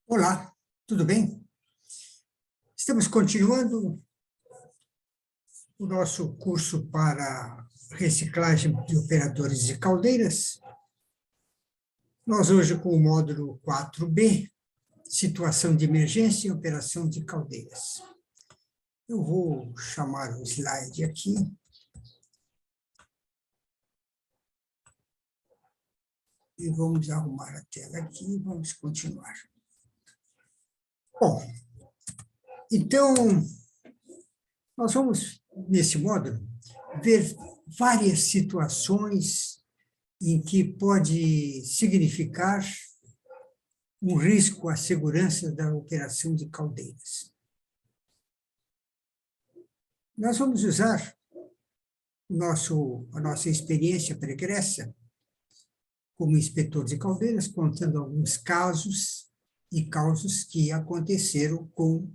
Olá, tudo bem? Estamos continuando o nosso curso para reciclagem de operadores de caldeiras. Nós hoje com o módulo 4B, situação de emergência e operação de caldeiras. Eu vou chamar o slide aqui. E vamos arrumar a tela aqui e vamos continuar. Bom, então, nós vamos, nesse módulo, ver várias situações em que pode significar um risco à segurança da operação de caldeiras. Nós vamos usar a nossa experiência pregressa como inspetor de caldeiras, contando alguns casos e causos que aconteceram com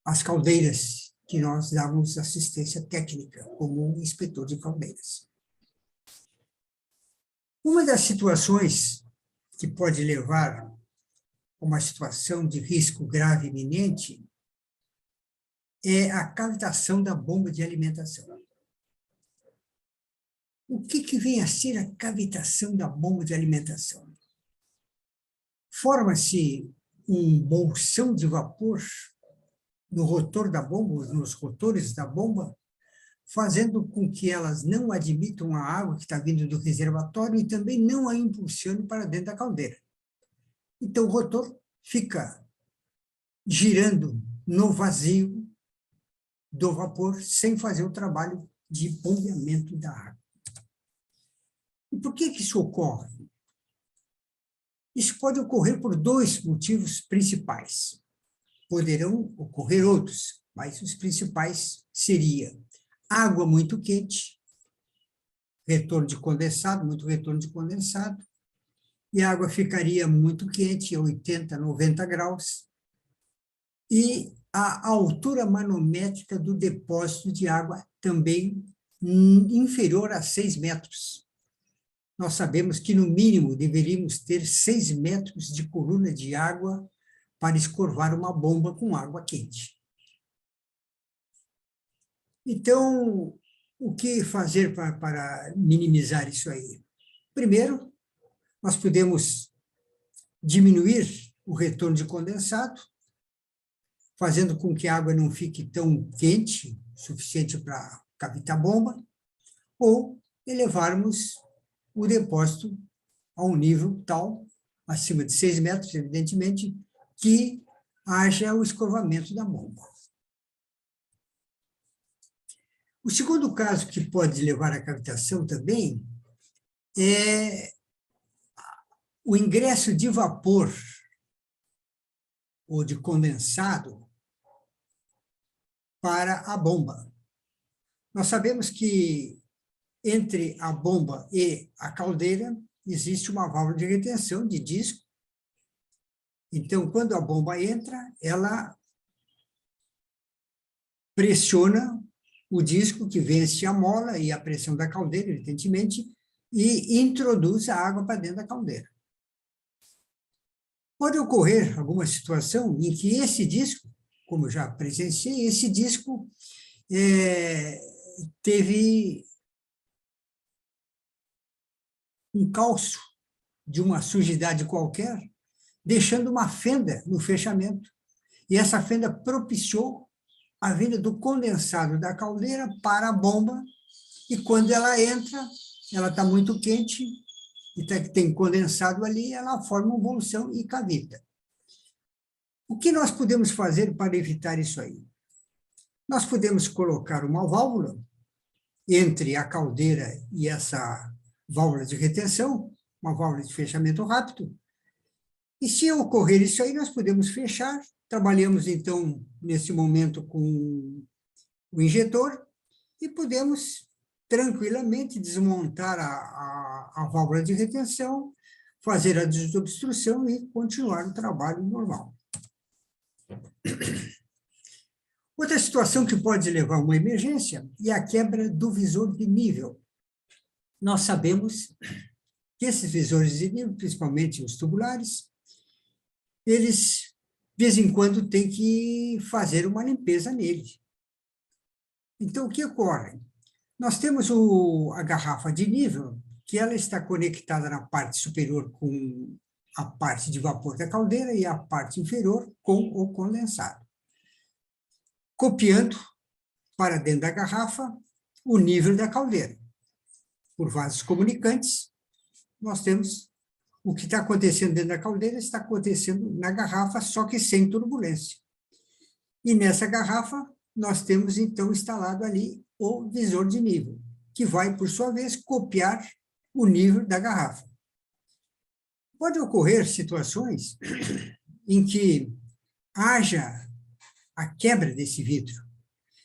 as caldeiras que nós dávamos assistência técnica como inspetor de caldeiras. Uma das situações que pode levar a uma situação de risco grave iminente é a cavitação da bomba de alimentação. O que vem a ser a cavitação da bomba de alimentação? Forma-se um bolsão de vapor no rotor da bomba, nos rotores da bomba, fazendo com que elas não admitam a água que está vindo do reservatório e também não a impulsionem para dentro da caldeira. Então, o rotor fica girando no vazio do vapor, sem fazer o trabalho de bombeamento da água. E por que isso ocorre? Isso pode ocorrer por dois motivos principais. Poderão ocorrer outros, mas os principais seria água muito quente, retorno de condensado, muito retorno de condensado, e a água ficaria muito quente, a 80, 90 graus, e a altura manométrica do depósito de água também inferior a 6 metros. Nós sabemos que, no mínimo, deveríamos ter 6 metros de coluna de água para escorvar uma bomba com água quente. Então, o que fazer para minimizar isso aí? Primeiro, nós podemos diminuir o retorno de condensado, fazendo com que a água não fique tão quente, suficiente para cavitar a bomba, ou elevarmos o depósito a um nível tal, acima de 6 metros, evidentemente, que haja o escovamento da bomba. O segundo caso que pode levar à cavitação também é o ingresso de vapor ou de condensado para a bomba. Nós sabemos que entre a bomba e a caldeira existe uma válvula de retenção de disco. Então, quando a bomba entra, ela pressiona o disco que vence a mola e a pressão da caldeira, evidentemente, e introduz a água para dentro da caldeira. Pode ocorrer alguma situação em que esse disco, como eu já presenciei, esse disco teve um calço de uma sujidade qualquer, deixando uma fenda no fechamento. E essa fenda propiciou a vinda do condensado da caldeira para a bomba, e quando ela entra, ela está muito quente, e tem condensado ali, ela forma um bolsão e cavita. O que nós podemos fazer para evitar isso aí? Nós podemos colocar uma válvula entre a caldeira e essa válvula de retenção, uma válvula de fechamento rápido, e se ocorrer isso aí, nós podemos fechar. Trabalhamos, então, nesse momento com o injetor e podemos tranquilamente desmontar a válvula de retenção, fazer a desobstrução e continuar o trabalho normal. Outra situação que pode levar a uma emergência é a quebra do visor de nível. Nós sabemos que esses visores de nível, principalmente os tubulares, eles, de vez em quando, têm que fazer uma limpeza nele. Então, o que ocorre? Nós temos a garrafa de nível, que ela está conectada na parte superior com a parte de vapor da caldeira e a parte inferior com o condensado. Copiando para dentro da garrafa o nível da caldeira. Por vasos comunicantes, nós temos o que está acontecendo dentro da caldeira, está acontecendo na garrafa, só que sem turbulência. E nessa garrafa, nós temos, então, instalado ali o visor de nível, que vai, por sua vez, copiar o nível da garrafa. Pode ocorrer situações em que haja a quebra desse vidro.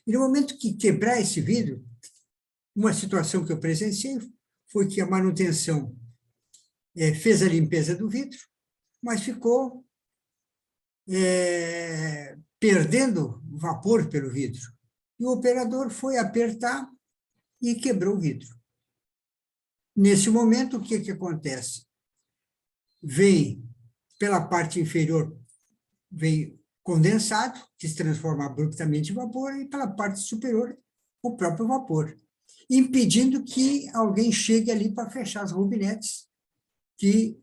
E no momento que quebrar esse vidro, uma situação que eu presenciei foi que a manutenção fez a limpeza do vidro, mas ficou perdendo vapor pelo vidro. E o operador foi apertar e quebrou o vidro. Nesse momento, o que acontece? Vem pela parte inferior, vem condensado, que se transforma abruptamente em vapor, e pela parte superior, o próprio vapor, impedindo que alguém chegue ali para fechar as rubinetes que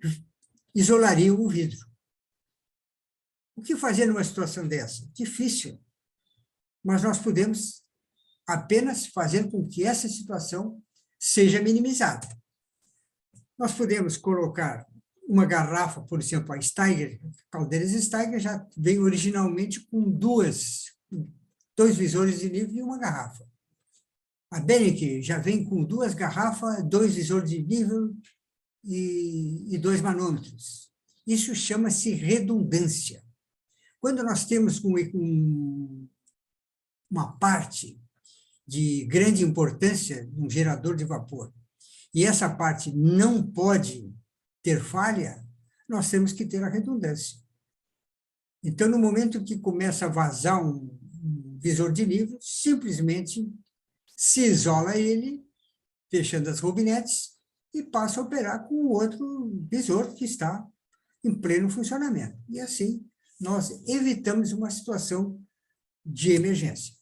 isolariam o vidro. O que fazer numa situação dessa? Difícil, mas nós podemos apenas fazer com que essa situação seja minimizada. Nós podemos colocar uma garrafa, por exemplo, a Steiger, Caldeiras Steiger já vem originalmente com dois visores de nível e uma garrafa. A Bennick já vem com duas garrafas, dois visores de nível e dois manômetros. Isso chama-se redundância. Quando nós temos uma parte de grande importância, um gerador de vapor, e essa parte não pode ter falha, nós temos que ter a redundância. Então, no momento que começa a vazar um visor de nível, simplesmente se isola ele, fechando as rubinetes, e passa a operar com o outro visor que está em pleno funcionamento. E assim, nós evitamos uma situação de emergência.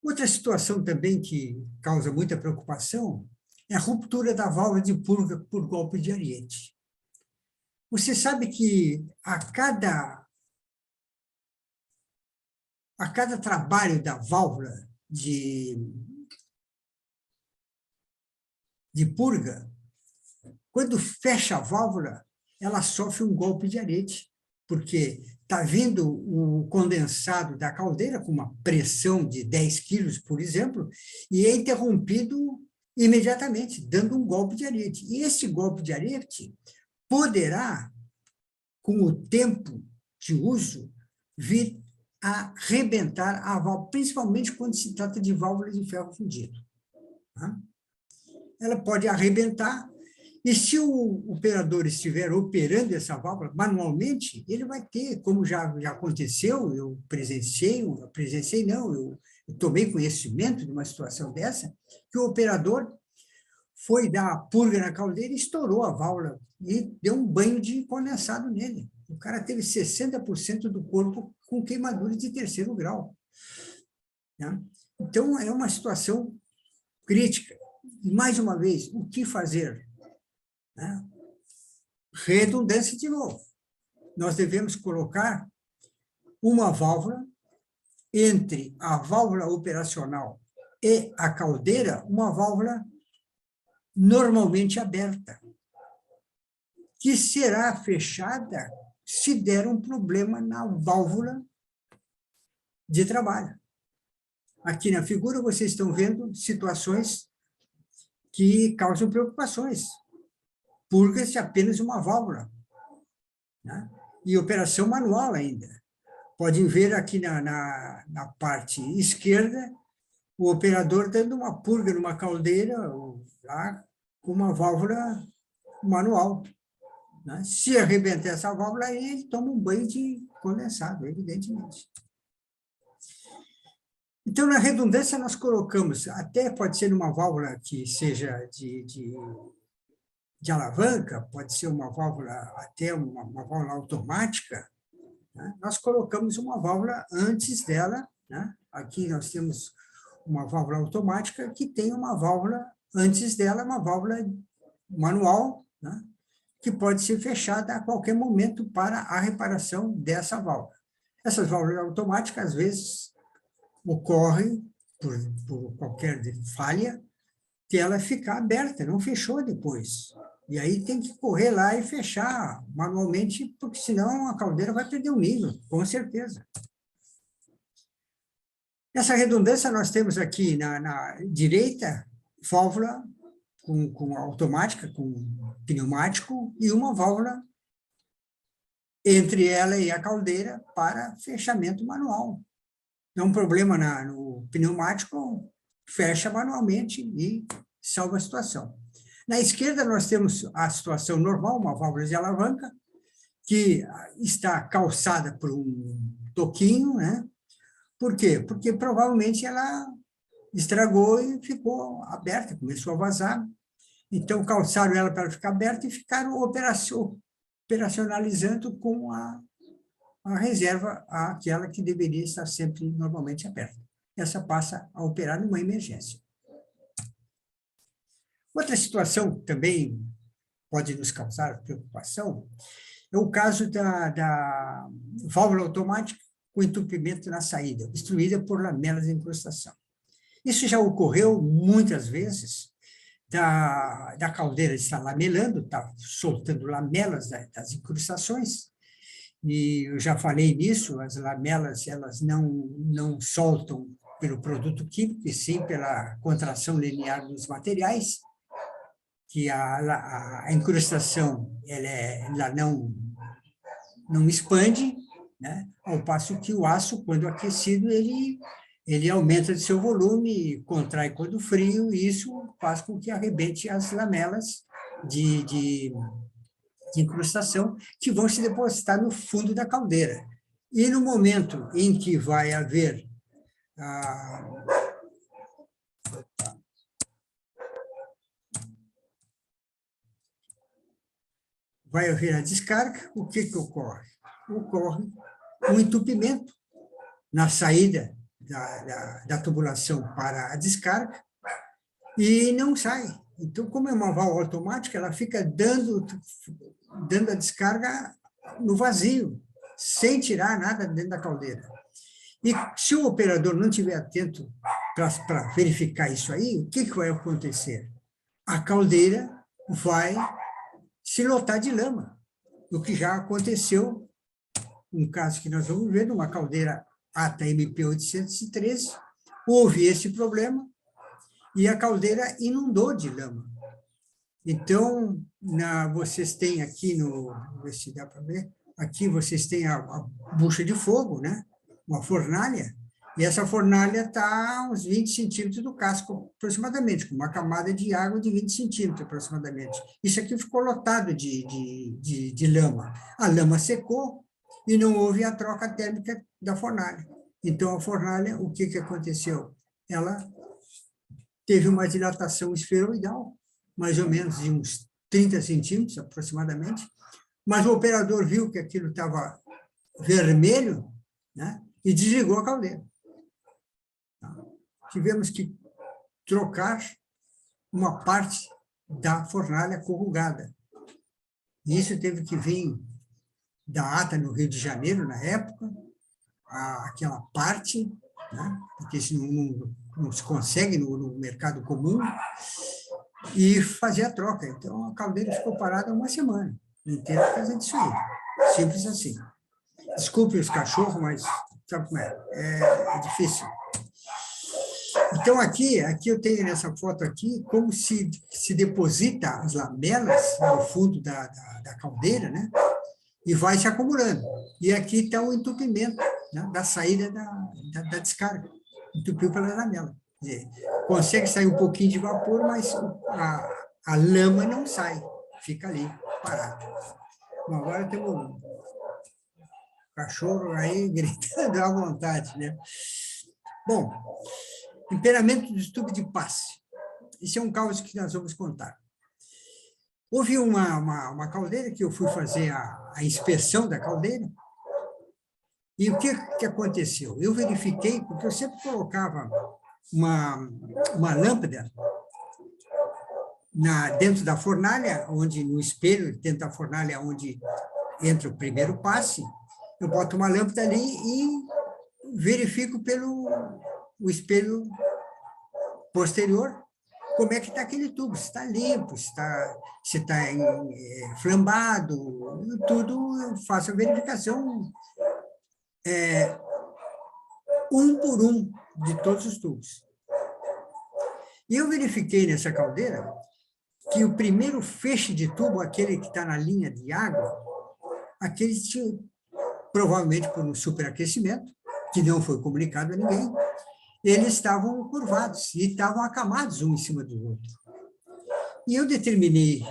Outra situação também que causa muita preocupação é a ruptura da válvula de purga por golpe de ariete. Você sabe que a cada trabalho da válvula de purga, quando fecha a válvula, ela sofre um golpe de ariete, porque está vindo o condensado da caldeira com uma pressão de 10 quilos, por exemplo, e é interrompido imediatamente, dando um golpe de ariete. E esse golpe de ariete poderá, com o tempo de uso, vir a arrebentar a válvula, principalmente quando se trata de válvula de ferro fundido. Tá? Ela pode arrebentar, e se o operador estiver operando essa válvula manualmente, ele vai ter, como já aconteceu, eu tomei conhecimento de uma situação dessa, que o operador foi dar a purga na caldeira e estourou a válvula e deu um banho de condensado nele. O cara teve 60% do corpo com queimadura de 3º grau. Né? Então, é uma situação crítica. E, mais uma vez, o que fazer? Né? Redundância de novo. Nós devemos colocar uma válvula entre a válvula operacional e a caldeira, uma válvula normalmente aberta, que será fechada se der um problema na válvula de trabalho. Aqui na figura vocês estão vendo situações que causam preocupações. Purga-se apenas uma válvula, né? E operação manual ainda. Podem ver aqui na parte esquerda o operador dando uma purga numa caldeira lá, com uma válvula manual. Né? Se arrebentar essa válvula, aí ele toma um banho de condensado, evidentemente. Então, na redundância, nós colocamos, até pode ser uma válvula que seja de alavanca, pode ser uma válvula, até uma válvula automática, né? Nós colocamos uma válvula antes dela, né? Aqui nós temos uma válvula automática que tem uma válvula antes dela, uma válvula manual, né? Que pode ser fechada a qualquer momento para a reparação dessa válvula. Essas válvulas automáticas, às vezes, ocorrem por qualquer falha, que ela ficar aberta, não fechou depois. E aí tem que correr lá e fechar manualmente, porque senão a caldeira vai perder o nível, com certeza. Nessa redundância, nós temos aqui na direita, válvula com automática, com pneumático, e uma válvula entre ela e a caldeira para fechamento manual. Não um problema no pneumático, fecha manualmente e salva a situação. Na esquerda, nós temos a situação normal, uma válvula de alavanca, que está calçada por um toquinho, né? Por quê? Porque provavelmente ela estragou e ficou aberta, começou a vazar. Então, calçaram ela para ficar aberta e ficaram operacionalizando com a reserva, aquela que deveria estar sempre normalmente aberta. Essa passa a operar numa emergência. Outra situação que também pode nos causar preocupação é o caso da válvula automática com entupimento na saída, obstruída por lamelas de incrustação. Isso já ocorreu muitas vezes, da caldeira estar lamelando, está soltando lamelas das incrustações, e eu já falei nisso, as lamelas elas não soltam pelo produto químico, e sim pela contração linear dos materiais, que a incrustação ela não expande, né? Ao passo que o aço, quando aquecido, ele aumenta de seu volume, contrai quando frio, e isso faz com que arrebente as lamelas de incrustação que vão se depositar no fundo da caldeira. E no momento em que vai haver a descarga, o que ocorre? Ocorre um entupimento na saída da tubulação para a descarga e não sai. Então, como é uma válvula automática, ela fica dando a descarga no vazio, sem tirar nada dentro da caldeira. E se o operador não estiver atento para verificar isso aí, o que vai acontecer? A caldeira vai se lotar de lama, o que já aconteceu, um caso que nós vamos ver, numa caldeira ATA MP813, houve esse problema e a caldeira inundou de lama. Então, vocês têm aqui vou ver se dá para ver, aqui vocês têm a bucha de fogo, né? Uma fornalha, e essa fornalha está a uns 20 centímetros do casco, aproximadamente, com uma camada de água de 20 centímetros, aproximadamente. Isso aqui ficou lotado de lama. A lama secou e não houve a troca térmica da fornalha. Então, a fornalha, o que aconteceu? Ela teve uma dilatação esferoidal, mais ou menos de uns 30 centímetros, aproximadamente, mas o operador viu que aquilo estava vermelho, né, e desligou a caldeira. Tivemos que trocar uma parte da fornalha corrugada. E isso teve que vir da ATA no Rio de Janeiro, na época, aquela parte, né, porque isso não se consegue no mercado comum, e fazer a troca. Então, a caldeira ficou parada uma semana inteira por causa disso aí. Simples assim. Desculpe os cachorros, mas sabe como é? É difícil. Então, aqui eu tenho nessa foto aqui como se deposita as lamelas no fundo da caldeira, né? E vai se acumulando. E aqui está o entupimento, né, da saída da descarga. Entupiu pela lamela. Quer dizer, consegue sair um pouquinho de vapor, mas a lama não sai, fica ali, parado. Bom, agora temos um cachorro aí gritando à vontade, né? Bom, temperamento do tubo de passe. Esse é um caso que nós vamos contar. Houve uma caldeira que eu fui fazer a inspeção da caldeira, e o que aconteceu? Eu verifiquei, porque eu sempre colocava uma lâmpada dentro da fornalha, onde no espelho, dentro da fornalha, onde entra o primeiro passe, eu boto uma lâmpada ali e verifico pelo o espelho posterior como é que está aquele tubo, se está limpo, se está flambado, tudo eu faço a verificação um por um de todos os tubos. E eu verifiquei nessa caldeira que o primeiro feixe de tubo, aquele que está na linha de água, aquele tinha, provavelmente por um superaquecimento, que não foi comunicado a ninguém, eles estavam curvados e estavam acamados um em cima do outro. E eu determinei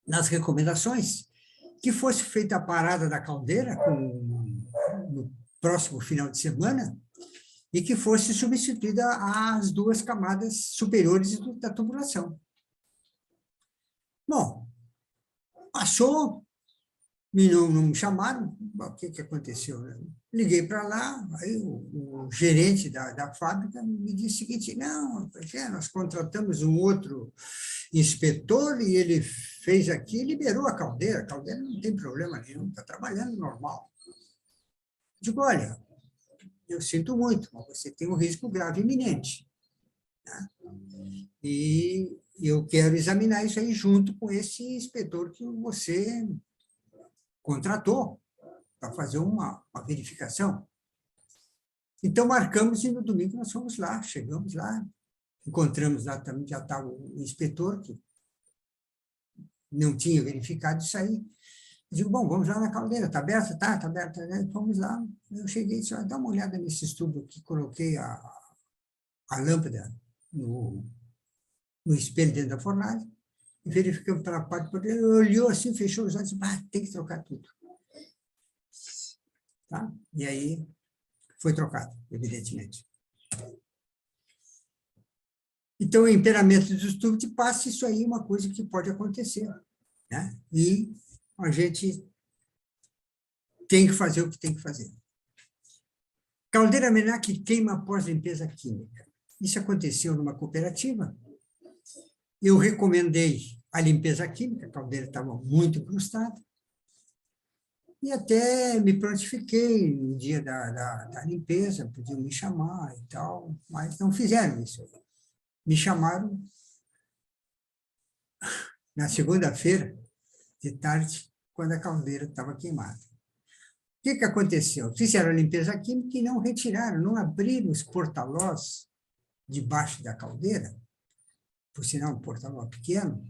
nas recomendações que fosse feita a parada da caldeira no próximo final de semana e que fosse substituída as duas camadas superiores da tubulação. Bom, passou, não me chamaram, o que aconteceu? Liguei para lá, aí o gerente da fábrica me disse o seguinte, não, nós contratamos um outro inspetor e ele fez aqui, liberou a caldeira não tem problema nenhum, está trabalhando normal. Digo, olha, eu sinto muito, mas você tem um risco grave iminente. Né? E eu quero examinar isso aí junto com esse inspetor que você contratou para fazer uma verificação. Então, marcamos e no domingo nós fomos lá, chegamos lá, encontramos lá também, já estava o inspetor, que não tinha verificado isso aí. Eu digo, bom, vamos lá na caldeira, está aberta? Está aberta, né? Vamos lá. Eu cheguei e disse, dá uma olhada nesse estudo aqui, coloquei a lâmpada no espelho dentro da fornalha, e verificamos pela parte por dentro, olhou assim, fechou os olhos e disse, tem que trocar tudo. Tá? E aí foi trocado, evidentemente. Então, o emperamento dos tubos de passe, isso aí é uma coisa que pode acontecer. Né? E a gente tem que fazer o que tem que fazer. Caldeira menor que queima após limpeza química. Isso aconteceu numa cooperativa. Eu recomendei a limpeza química, a caldeira estava muito incrustada, e até me prontifiquei no dia da limpeza, podiam me chamar e tal, mas não fizeram isso. Me chamaram na segunda-feira, de tarde, quando a caldeira estava queimada. O que aconteceu? Fizeram a limpeza química e não retiraram, não abriram os porta-lós debaixo da caldeira, por sinal um porta-ló pequeno.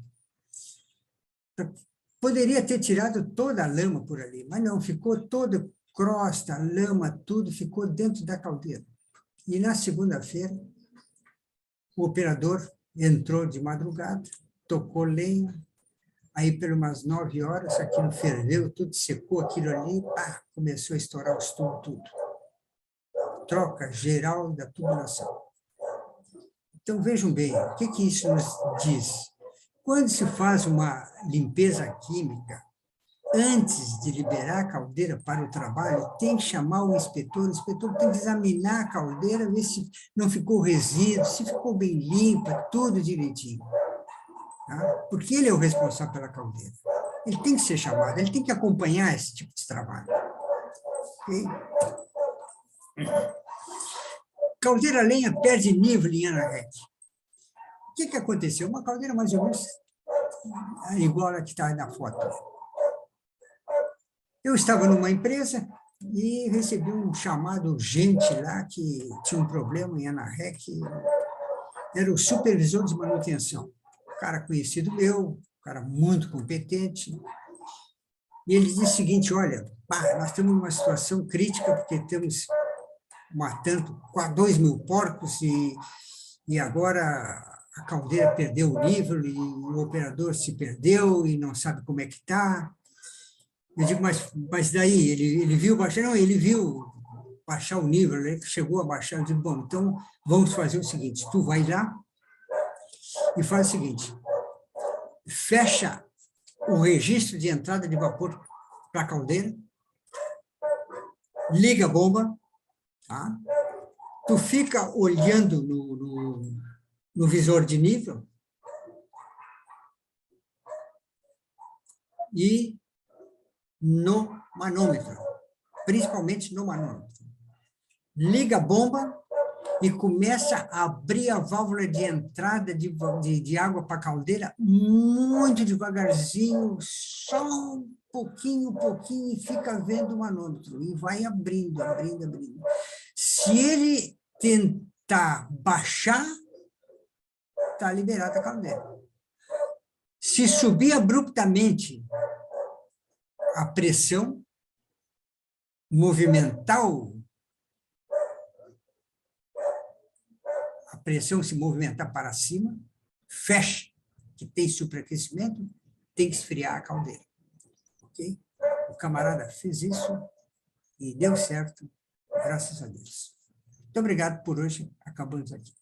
Poderia ter tirado toda a lama por ali, mas não, ficou toda crosta, lama, tudo ficou dentro da caldeira. E na segunda-feira, o operador entrou de madrugada, tocou lenha, aí por umas 9 horas, aquilo ferveu, tudo secou, aquilo ali, começou a estourar os tubos, tudo. Troca geral da tubulação. Então, vejam bem, o que isso nos diz? Quando se faz uma limpeza química, antes de liberar a caldeira para o trabalho, tem que chamar o inspetor tem que examinar a caldeira, ver se não ficou resíduo, se ficou bem limpa, tudo direitinho. Tá? Porque ele é o responsável pela caldeira. Ele tem que ser chamado, ele tem que acompanhar esse tipo de trabalho. Okay? Caldeira a lenha perde nível em ANAREC. O que aconteceu? Uma caldeira mais ou menos igual a que está aí na foto. Eu estava numa empresa e recebi um chamado urgente lá, que tinha um problema em ANAREC, era o supervisor de manutenção. Um cara conhecido meu, um cara muito competente. E ele disse o seguinte, olha, nós estamos numa situação crítica, porque estamos matando 2.000 porcos e agora a caldeira perdeu o nível e o operador se perdeu e não sabe como é que está. Eu digo, mas daí, ele viu baixar? Não, ele viu baixar o nível, ele chegou a baixar. Eu digo, bom, então vamos fazer o seguinte, tu vai lá e faz o seguinte, fecha o registro de entrada de vapor para a caldeira, liga a bomba, tá? Tu fica olhando no visor de nível e no manômetro, principalmente no manômetro. Liga a bomba e começa a abrir a válvula de entrada de água para a caldeira muito devagarzinho, só um pouquinho, e fica vendo o manômetro, e vai abrindo, abrindo. Se ele tentar baixar, está liberada a caldeira. Se subir abruptamente a pressão, movimentar a pressão se movimentar para cima, fecha, que tem superaquecimento, tem que esfriar a caldeira. Ok? O camarada fez isso e deu certo, graças a Deus. Muito obrigado por hoje, acabamos aqui.